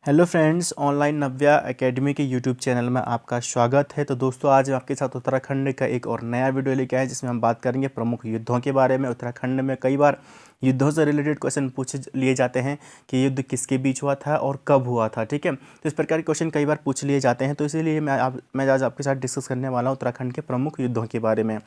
Hello friends, online नव्या academy के YouTube channel में आपका स्वागत है। तो दोस्तों, आज हम आपके साथ उत्तराखंड का एक और नया वीडियो लेके आए जिसमें हम बात करेंगे प्रमुख युद्धों के बारे में। उत्तराखंड में कई बार युद्धों से रिलेटेड क्वेश्चन पूछे लिए जाते हैं कि युद्ध किसके बीच हुआ था और कब हुआ था। ठीक है, तो इस प्रकार के क्वेश्चन कई बार पूछ लिए जाते हैं, तो इसीलिए मैं आज आपके साथ डिस्कस करने वाला हूँ उत्तराखंड के प्रमुख युद्धों के बारे में।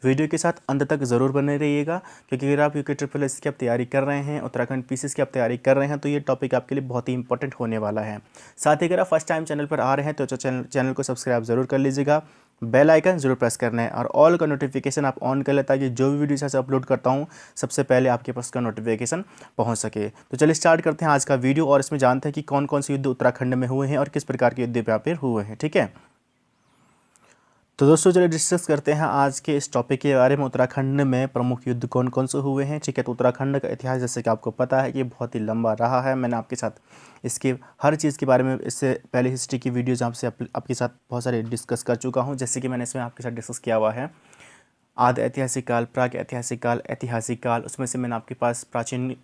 वीडियो के साथ अंत तक ज़रूर बने रहिएगा, क्योंकि अगर आप यूके ट्रिपल एस की आप तैयारी कर रहे हैं, उत्तराखंड पीसीएस की आप तैयारी कर रहे हैं, तो ये टॉपिक आपके लिए बहुत ही इंपॉर्टेंट होने वाला है। साथ ही अगर आप फर्स्ट टाइम चैनल पर आ रहे हैं तो चैनल को सब्सक्राइब जरूर कर लीजिएगा, बेल आइकन जरूर प्रेस करना है और ऑल का नोटिफिकेशन आप ऑन कर लें, ताकि जो भी वीडियो से अपलोड करता हूँ सबसे पहले आपके पास का नोटिफिकेशन पहुँच सके। तो चलिए स्टार्ट करते हैं आज का वीडियो और इसमें जानते हैं कि कौन कौन से युद्ध उत्तराखंड में हुए हैं और किस प्रकार के युद्ध यहाँ पे हुए हैं। ठीक है, तो दोस्तों चलिए डिस्कस करते हैं आज के इस टॉपिक के बारे में, उत्तराखंड में प्रमुख युद्ध कौन कौन से हुए हैं। ठीक है, तो उत्तराखंड का इतिहास जैसे कि आपको पता है कि बहुत ही लंबा रहा है। मैंने आपके साथ इसके हर चीज़ के बारे में इससे पहले हिस्ट्री की वीडियोज आपसे आपके साथ बहुत सारे डिस्कस कर चुका हूँ, जैसे कि मैंने इसमें आपके साथ डिस्कस किया हुआ है आदि ऐतिहासिक काल, प्राग ऐतिहासिक काल, ऐतिहासिक काल। उसमें से मैंने आपके पास प्राचीन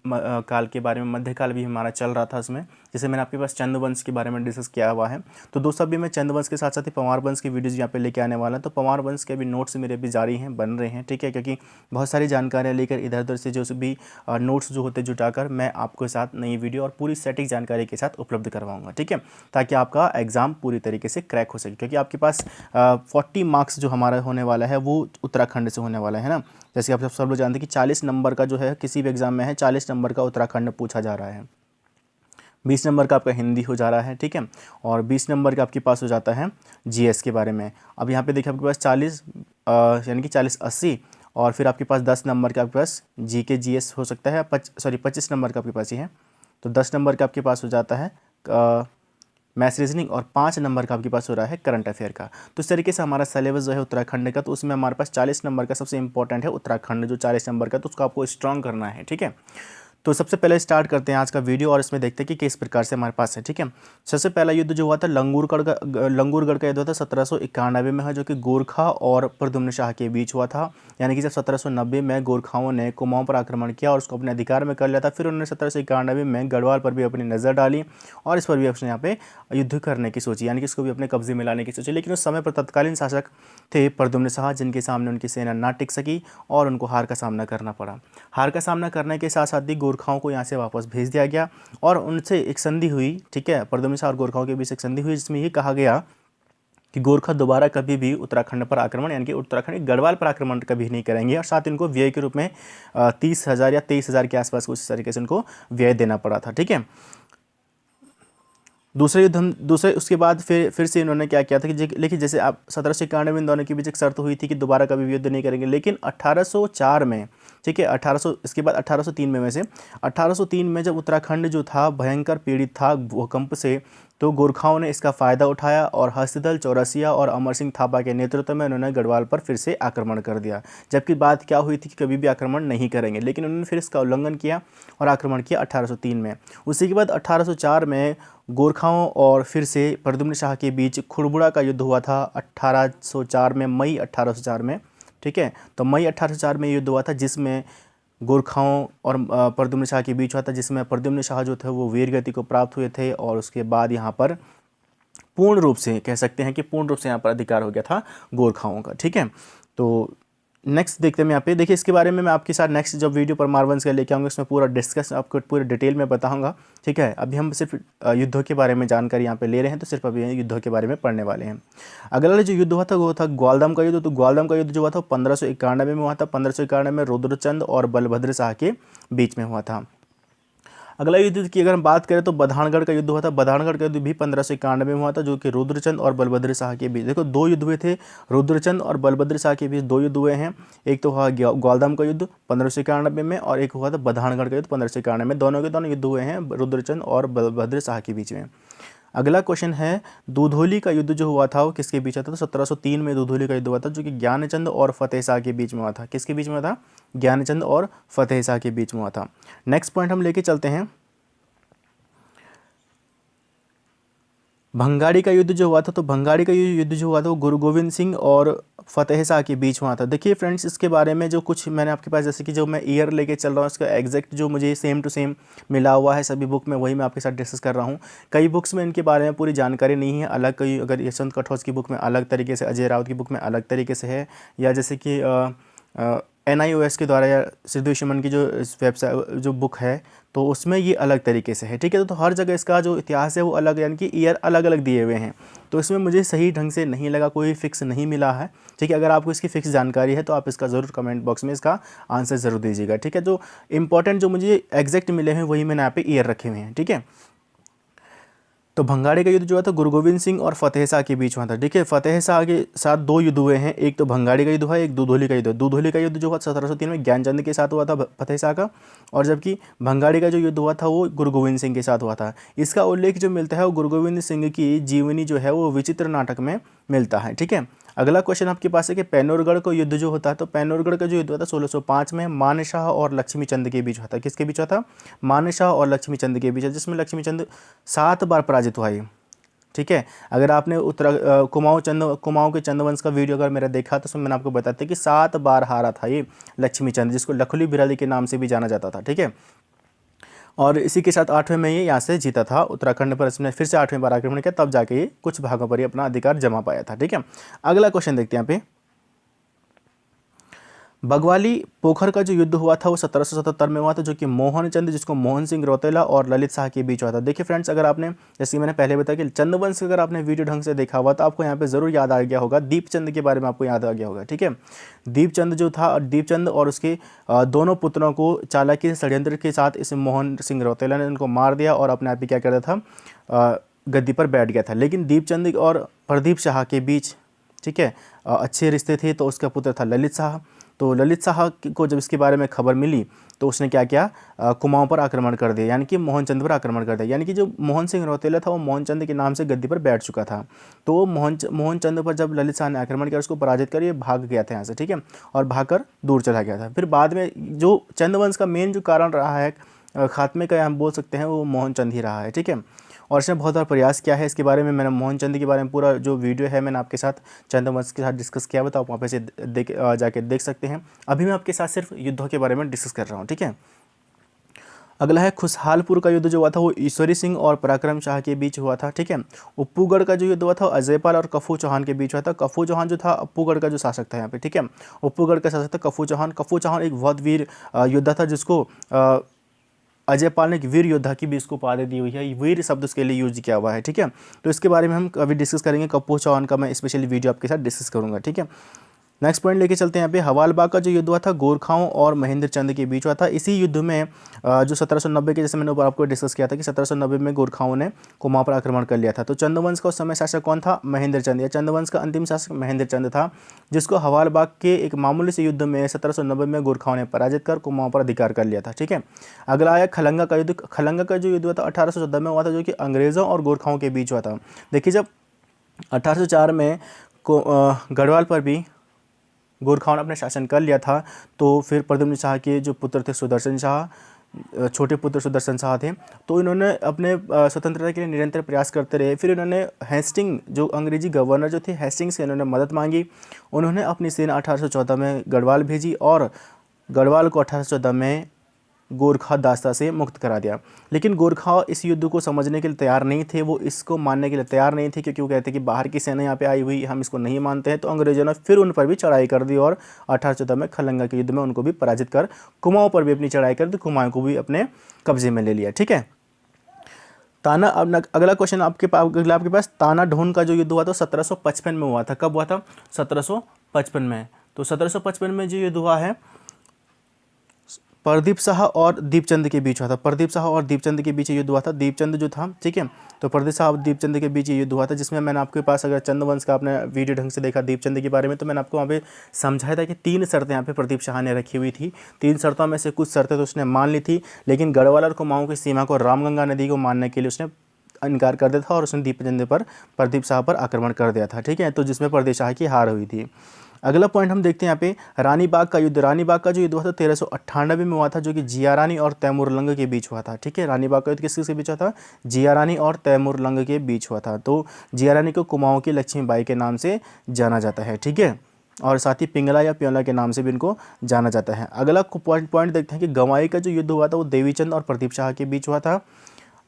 काल के बारे में, मध्यकाल भी हमारा चल रहा था उसमें, जैसे मैंने आपके पास चंद्रवंश के बारे में डिस्कस किया हुआ है। तो दोस्तों, अभी मैं चंद्रवंश के साथ साथ ही पंवार वंश की वीडियोज़ यहाँ पे लेके आने वाला हूँ। तो पंवार वंश के भी नोट्स मेरे भी जारी हैं, बन रहे हैं। ठीक है, क्योंकि बहुत सारी जानकारियाँ लेकर इधर उधर से जो भी नोट्स जो होते जुटाकर मैं आपके साथ नई वीडियो और पूरी सटीक जानकारी के साथ उपलब्ध करवाऊँगा। ठीक है, ताकि आपका एग्ज़ाम पूरी तरीके से क्रैक हो सके, क्योंकि आपके पास 40 मार्क्स जो हमारा होने वाला है वो उत्तराखंड से होने वाला है ना। जैसे आप सब लोग जानते हैं कि 40 नंबर का जो है किसी भी एग्जाम में है, 40 नंबर का उत्तराखंड पूछा जा रहा है। 20 नंबर का आपका हिंदी हो जा रहा है। ठीक है, और 20 नंबर का आपके पास हो जाता है जीएस के बारे में। अब यहाँ पे देखिए आपके पास 40 यानी कि 40-80, और फिर आपके पास 10 नंबर का आपके पास जी के जीएस हो सकता है। 25 नंबर का आपके पास ही है, तो 10 नंबर का आपके पास हो जाता है मैथ्स रीजनिंग, और 5 नंबर का आपके पास हो रहा है करंट अफेयर का। तो इस तरीके से हमारा सिलेबस जो है उत्तराखंड का, तो उसमें हमारे पास 40 नंबर का सबसे इंपॉर्टेंट है उत्तराखंड, जो 40 नंबर का, तो उसको आपको स्ट्रॉन्ग करना है। ठीक है, तो सबसे पहले स्टार्ट करते हैं आज का वीडियो और इसमें देखते हैं कि किस प्रकार से हमारे पास है। ठीक है, सबसे पहला युद्ध जो हुआ था लंगूरगढ़ का युद्ध हुआ था 1791 में है, जो कि गोरखा और प्रद्युम्न शाह के बीच हुआ था। यानी कि जब 1790 में गोरखाओं ने कुमाऊं पर आक्रमण किया और उसको अपने अधिकार में कर लिया था, फिर उन्होंने 1791 में गढ़वाल पर भी अपनी नज़र डाली और इस पर भी उसने यहाँ पे युद्ध करने की सोची, यानी कि इसको भी अपने कब्जे में लाने की सोची। लेकिन उस समय पर तत्कालीन शासक थे प्रद्युम्न शाह, जिनके सामने उनकी सेना ना टिक सकी और उनको हार का सामना करना पड़ा। हार का सामना करने के साथ साथ ही गोरखाओं को यहाँ से वापस भेज दिया गया और उनसे एक संधि हुई। ठीक है, प्रद्युम्न शाह और गोरखाओं के बीच एक संधि हुई, जिसमें ये कहा गया कि गोरखा दोबारा कभी भी उत्तराखंड पर आक्रमण, यानी कि उत्तराखंड गढ़वाल पर आक्रमण कभी नहीं करेंगे, और साथ इनको व्यय के रूप में 30,000 या 23,000 के आसपास कुछ तरीके से उनको व्यय देना पड़ा था। ठीक है, दूसरे उसके बाद फिर से इन्होंने क्या किया था कि लेकिन जैसे आप 1791 में दोनों के बीच एक शर्त हुई थी कि दोबारा कभी भी युद्ध नहीं करेंगे, लेकिन 1804 में, ठीक है, 1800 इसके बाद 1803 में से 1803 में जब उत्तराखंड जो था भयंकर पीड़ित था भूकंप से, तो गोरखाओं ने इसका फ़ायदा उठाया और हर्षदल चौरसिया और अमर सिंह थापा के नेतृत्व में उन्होंने गढ़वाल पर फिर से आक्रमण कर दिया। जबकि बात क्या हुई थी कि कभी भी आक्रमण नहीं करेंगे, लेकिन उन्होंने फिर इसका उल्लंघन किया और आक्रमण किया 1803 में। उसी के बाद 1804 में गोरखाओं और फिर से प्रद्युम्न शाह के बीच खुड़बुड़ा का युद्ध हुआ था 1804 में, मई 1804 में। ठीक है, तो मई 1804 में युद्ध हुआ था, जिसमें गोरखाओं और प्रद्युम्न शाह के बीच हुआ था, जिसमें प्रद्युम्न शाह जो थे वो वीर गति को प्राप्त हुए थे और उसके बाद यहाँ पर पूर्ण रूप से कह सकते हैं कि पूर्ण रूप से यहाँ पर अधिकार हो गया था गोरखाओं का। ठीक है, तो नेक्स्ट देखते हैं यहाँ पे, देखिए इसके बारे में मैं आपके साथ नेक्स्ट जब वीडियो पर मारवंश का लेके आऊँगा, इसमें पूरा डिस्कस आपको पूरे डिटेल में बताऊँगा। ठीक है, अभी हम सिर्फ युद्धों के बारे में जानकारी यहाँ पे ले रहे हैं, तो सिर्फ अभी युद्धों के बारे में पढ़ने वाले हैं। अगला जो युद्ध हुआ था वो था ग्वालदम का युद्ध। तो ग्वालदम का युद्ध जो हुआ था 1591 में हुआ था। 1591 में रुद्रचंद और बलभद्र शाह के बीच में हुआ था। अगला युद्ध की अगर हम बात करें तो बधानगढ़ का युद्ध हुआ था। बधानगढ़ का युद्ध भी 1591 में हुआ था, जो कि रुद्रचंद और बलभद्र शाह के बीच, देखो दो युद्ध हुए थे, रुद्रचंद और बलभद्र शाह के बीच दो युद्ध हुए हैं। एक तो हुआ ग्वालदम का युद्ध 1591 में और एक हुआ था बधानगढ़ का युद्ध 1591 में। दोनों के दोनों युद्ध हुए हैं रुद्रचंद और बलभद्र शाह के बीच में। अगला क्वेश्चन है दुधौली का युद्ध जो हुआ था वो किसके बीच हुआ था। तो 1703 में दुधौली का युद्ध हुआ था, जो कि ज्ञानचंद और फतेह शाह के बीच में हुआ था। किसके बीच में हुआ था? ज्ञानचंद और फतेह शाह के बीच में हुआ था। नेक्स्ट पॉइंट हम लेके चलते हैं, भंगाड़ी का युद्ध जो हुआ था। तो भंगाड़ी का युद्ध जो हुआ था वो गुरु गोविंद सिंह और फतेह शाह के बीच हुआ था। देखिए फ्रेंड्स, इसके बारे में जो कुछ मैंने आपके पास, जैसे कि जो मैं ईयर लेके चल रहा हूँ इसका एग्जैक्ट जो मुझे सेम टू सेम मिला हुआ है सभी बुक में, वही मैं आपके साथ डिस्कस कर रहा हूँ। कई बुक्स में इनके बारे में पूरी जानकारी नहीं है, अलग कई, अगर यशवंत कठोच की बुक में अलग तरीके से, अजय राउत की बुक में अलग तरीके से है, या जैसे कि NIOS के द्वारा या सिद्धू सुमन की जो वेबसाइट जो बुक है तो उसमें ये अलग तरीके से है, ठीक है। तो हर जगह इसका जो इतिहास है वो अलग, यानी कि ईयर अलग अलग दिए हुए हैं, तो इसमें मुझे सही ढंग से नहीं लगा, कोई फिक्स नहीं मिला है, ठीक है। अगर आपको इसकी फिक्स जानकारी है तो आप इसका ज़रूर कमेंट बॉक्स में इसका आंसर ज़रूर दीजिएगा, ठीक है। जो इंपॉर्टेंट जो मुझे एग्जैक्ट मिले हैं वही मैंने यहाँ पे ईयर रखे हुए हैं, ठीक है। तो भंगाड़ी का युद्ध जो था गुरु गोविंद सिंह और फतेह शाह के बीच हुआ था, ठीक है। फतेह शाह के साथ दो युद्ध हुए हैं, एक तो भंगाड़ी का युद्ध हुआ, एक दुधौली का युद्ध। दुधौली का युद्ध जो हुआ 1703 में ज्ञानचंद के साथ हुआ था फतेह शाह का, और जबकि भंगाड़ी का जो युद्ध हुआ था वो गुरु गोविंद सिंह के साथ हुआ था। इसका उल्लेख जो मिलता है वो गुरु गोविंद सिंह की जीवनी जो है वो विचित्र नाटक में मिलता है, ठीक है। अगला क्वेश्चन आपके पास है कि पैनौरगढ़ का युद्ध जो होता है, तो पैनौरगढ़ का जो युद्ध हुआ था 1605 में मानेशाह और लक्ष्मीचंद के बीच हुआ था। किसके बीच हुआ था? मानेशाह और लक्ष्मीचंद के बीच, जिसमें लक्ष्मीचंद 7 बार पराजित हुआ है, ठीक है। अगर आपने कुमाऊं के चंद्रवंश का वीडियो अगर मेरा देखा तो उसमें मैंने आपको बताया कि 7 बार हारा था ये लक्ष्मीचंद, जिसको लखुली बिराली के नाम से भी जाना जाता था, ठीक है। और इसी के साथ 8वें में ये यहाँ से जीता था उत्तराखंड पर, इसने फिर से 8वें बार आक्रमण किया, तब जाके ये कुछ भागों पर ही अपना अधिकार जमा पाया था, ठीक है। अगला क्वेश्चन देखते हैं यहाँ पे, बगवाली पोखर का जो युद्ध हुआ था वो 1777 में हुआ था, जो कि मोहनचंद, जिसको मोहन सिंह रौतेला और ललित शाह के बीच हुआ था। देखिए फ्रेंड्स, अगर आपने, जैसे मैंने पहले बताया कि चंद्रवंश अगर आपने वीडियो ढंग से देखा हुआ तो आपको यहाँ पे जरूर याद आ गया होगा, दीपचंद के बारे में आपको याद आ गया होगा, ठीक है। दीपचंद जो था, दीपचंद और उसके दोनों पुत्रों को चालाकी से षड्यंत्र के साथ इस मोहन सिंह रौतेला ने उनको मार दिया और अपने आप ही क्या करता था, गद्दी पर बैठ गया था। लेकिन दीपचंद और प्रदीप शाह के बीच, ठीक है, अच्छे रिश्ते थे, तो उसका पुत्र था ललित शाह। तो ललित शाह को जब इसके बारे में खबर मिली तो उसने क्या किया, कुमाऊं पर आक्रमण कर दिया, यानी कि मोहनचंद पर आक्रमण कर दिया। यानी कि जो मोहन सिंह रौतेला था वो मोहनचंद के नाम से गद्दी पर बैठ चुका था, तो मोहनचंद पर जब ललित शाह ने आक्रमण किया उसको पराजित कर ये भाग गया था यहाँ से, ठीक है, और भागकर दूर चला गया था। फिर बाद में जो चंद्रवंश का मेन जो कारण रहा है खात्मे का, हम बोल सकते हैं वो मोहनचंद ही रहा है, ठीक है। और इसने बहुत बार प्रयास किया है, इसके बारे में मैंने मोहनचंद के बारे में पूरा जो वीडियो है मैंने आपके साथ चंद्रवंश के साथ डिस्कस किया हुआ, तो आप वहाँ पे से जाके देख सकते हैं। अभी मैं आपके साथ सिर्फ युद्धों के बारे में डिस्कस कर रहा हूँ, ठीक है। अगला है खुशहालपुर का युद्ध जो हुआ था वो ईश्वरी सिंह और पराक्रम शाह के बीच हुआ था, ठीक है। उप्पूगढ़ का जो युद्ध हुआ था अजयपाल और कफू चौहान के बीच हुआ था। कफू चौहान जो था उप्पूगढ़ का जो शासक था यहाँ पे, ठीक है। उप्पूगढ़ का शासक था कफू चौहान। कफू चौहान एक बहुत वीर योद्धा था, जिसको अजयपाल ने एक वीर योद्धा की भी इसको उपाधि दी हुई है, वीर शब्द उसके लिए यूज किया हुआ है, ठीक है। तो इसके बारे में हम अभी डिस्कस करेंगे, कफू चौहान का मैं स्पेशली वीडियो आपके साथ डिस्कस करूंगा, ठीक है। नेक्स्ट पॉइंट लेके चलते हैं यहाँ पे, हवालबाग का जो युद्ध हुआ था गोरखाओं और महेंद्र चंद के बीच हुआ था। इसी युद्ध में जो 1790 के, जैसे मैंने ऊपर आपको डिस्कस किया था कि 1790 में गोरखाओं ने कुमाऊं पर आक्रमण कर लिया था। तो चंद्रवंश का उस समय शासक कौन था? महेंद्र चंद, या चंद्रवंश का अंतिम शासक महेंद्र चंद था, जिसको हवालबाग के एक मामूली से युद्ध में 1790 में गोरखाओं ने पराजित कर कुमाऊं पर अधिकार कर लिया था, ठीक है। अगला आया खलंगा का युद्ध। खलंगा का जो युद्ध हुआ था 1814 में हुआ था, जो कि अंग्रेजों और गोरखाओं के बीच हुआ था। देखिए जब 1804 में गढ़वाल पर भी गोरखाओं ने अपना शासन कर लिया था, तो फिर प्रद्युम्न शाह के जो पुत्र थे सुदर्शन शाह, छोटे पुत्र सुदर्शन शाह थे, तो इन्होंने अपने स्वतंत्रता के लिए निरंतर प्रयास करते रहे। फिर इन्होंने हेस्टिंग, जो अंग्रेजी गवर्नर जो थे, हेस्टिंग से इन्होंने मदद मांगी। उन्होंने अपनी सेना 1814 में गढ़वाल भेजी और गढ़वाल को 1814 में गोरखा दास्ता से मुक्त करा दिया। लेकिन गोरखा इस युद्ध को समझने के लिए तैयार नहीं थे, वो इसको मानने के लिए तैयार नहीं थे, क्योंकि वो कहते कि बाहर की सेना यहाँ पे आई हुई, हम इसको नहीं मानते हैं। तो अंग्रेजों ने फिर उन पर भी चढ़ाई कर दी और 1814 में खलंगा के युद्ध में उनको भी पराजित कर कुमाऊं पर भी अपनी चढ़ाई कर दी, कुमाऊं को भी अपने कब्जे में ले लिया, ठीक है। ताना, अब अगला क्वेश्चन आपके पास ताना ढोन का जो युद्ध हुआ था 1755 में हुआ था। कब हुआ था? 1755 में। तो 1755 में जो युद्ध हुआ है प्रदीप शाह और दीपचंद के बीच हुआ था। प्रदीप शाह और दीपचंद के बीच युद्ध हुआ था। दीपचंद जो था, ठीक है, तो प्रदीप शाह और दीपचंद के बीच युद्ध हुआ था, जिसमें मैंने आपके पास, अगर चंद्रवंश का आपने वीडियो ढंग से देखा दीपचंद के बारे में, तो मैंने आपको वहाँ पे समझाया था कि 3 शर्तें यहाँ पे प्रदीप शाह ने रखी हुई थी। 3 शर्तों में से कुछ शर्तें तो उसने मान ली थी, लेकिन गढ़वाल और कुमाऊं की सीमा को रामगंगा नदी को मानने के लिए उसने इनकार कर दिया था और उसने दीपचंद पर, प्रदीप शाह पर आक्रमण कर दिया था, ठीक है। तो जिसमें प्रदीप शाह की हार हुई थी। अगला पॉइंट हम देखते हैं यहाँ पे रानी बाग का युद्ध। रानी बाग का जो युद्ध हुआ था 1398 में हुआ था, जो कि जिया रानी और तैमूर लंग के बीच हुआ था, ठीक है। रानी बाग का युद्ध किसके बीच हुआ था? जिया रानी और तैमूर लंग के बीच हुआ था। तो जिया रानी को कुमाऊं की लक्ष्मीबाई के नाम से जाना जाता है, ठीक है। और साथ ही पिंगला या प्योला के नाम से भी इनको जाना जाता है। अगला पॉइंट देखते हैं कि गंवाई का जो युद्ध हुआ था वो देवीचंद और प्रदीप शाह के बीच हुआ था।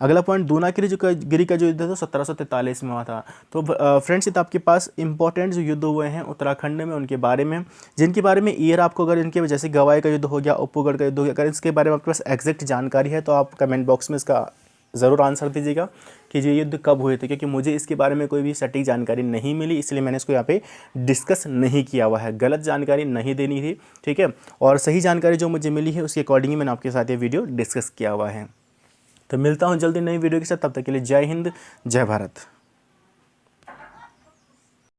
अगला पॉइंट गिरी का जो युद्ध था 1743 में हुआ था। तो फ्रेंड्स, ये तो आपके पास इंपॉर्टेंट जो युद्ध हुए हैं उत्तराखंड में उनके बारे में, जिनके बारे में ईयर आपको, अगर इनके जैसे गवाई का युद्ध हो गया, उपगढ़ का युद्ध हो गया, अगर इसके बारे में आपके पास एग्जैक्ट जानकारी है तो आप कमेंट बॉक्स में इसका ज़रूर आंसर दीजिएगा कि ये युद्ध कब हुए थे, क्योंकि मुझे इसके बारे में कोई भी सटीक जानकारी नहीं मिली, इसलिए मैंने इसको यहाँ पे डिस्कस नहीं किया हुआ है। गलत जानकारी नहीं देनी थी, ठीक है। और सही जानकारी जो मुझे मिली है उसके अकॉर्डिंग मैंने आपके साथ ये वीडियो डिस्कस किया हुआ है। तो मिलता हूँ जल्दी नई वीडियो के साथ, तब तक के लिए जय हिंद, जय भारत।